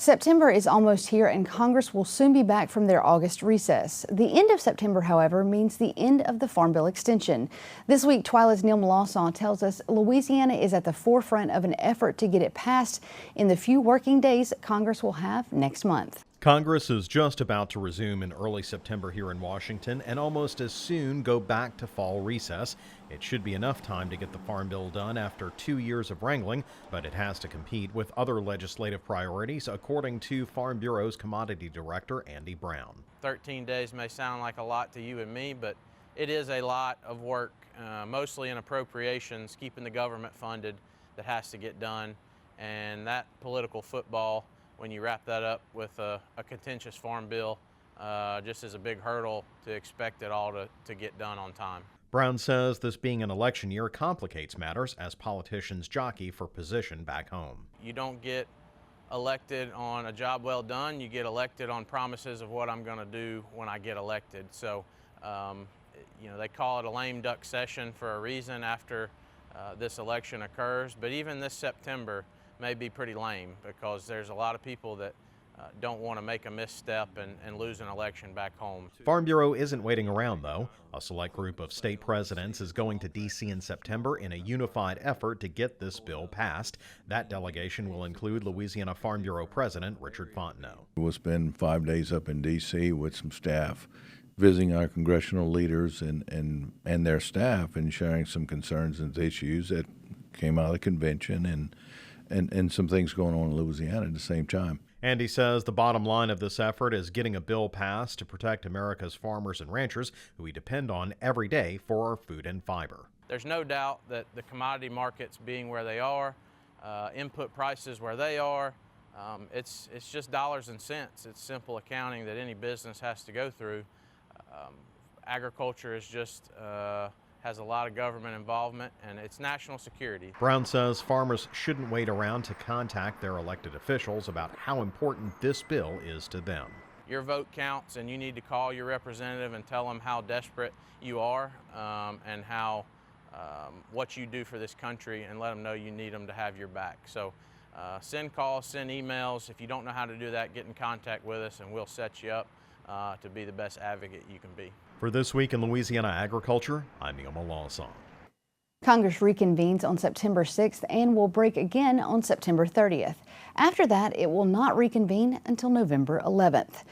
September is almost here and Congress will soon be back from their August recess. The end of September, however, means the end of the Farm Bill extension. This week, Twyla's Neil Melancon tells us Louisiana is at the forefront of an effort to get it passed in the few working days Congress will have next month. Congress is just about to resume in early September here in Washington and almost as soon go back to fall recess. It should be enough time to get the Farm Bill done after 2 years of wrangling, but it has to compete with other legislative priorities, according to Farm Bureau's Commodity Director, Andy Brown. 13 days may sound like a lot to you and me, but it is a lot of work, mostly in appropriations, keeping the government funded, that has to get done. And that political football, when you wrap that up with a contentious farm bill, just is a big hurdle to expect it all to get done on time. Brown says this being an election year complicates matters as politicians jockey for position back home. You don't get elected on a job well done, you get elected on promises of what I'm going to do when I get elected. So, they call it a lame duck session for a reason after this election occurs, but even this September may be pretty lame because there's a lot of people that don't want to make a misstep and lose an election back home. Farm Bureau isn't waiting around, though. A select group of state presidents is going to D.C. in September in a unified effort to get this bill passed. That delegation will include Louisiana Farm Bureau President Richard Fontenot. We'll spend 5 days up in D.C. with some staff, visiting our congressional leaders and their staff and sharing some concerns and issues that came out of the convention and some things going on in Louisiana at the same time. Andy says the bottom line of this effort is getting a bill passed to protect America's farmers and ranchers who we depend on every day for our food and fiber. There's no doubt that the commodity markets being where they are, input prices where they are, it's just dollars and cents. It's simple accounting that any business has to go through. Agriculture is just has a lot of government involvement, and it's national security. Brown says farmers shouldn't wait around to contact their elected officials about how important this bill is to them. Your vote counts, and you need to call your representative and tell them how desperate you are and how what you do for this country, and let them know you need them to have your back. So send calls, send emails. If you don't know how to do that, get in contact with us, and we'll set you up to be the best advocate you can be. For This Week in Louisiana Agriculture, I'm Neil Melancon. Congress reconvenes on September 6th and will break again on September 30th. After that, it will not reconvene until November 11th.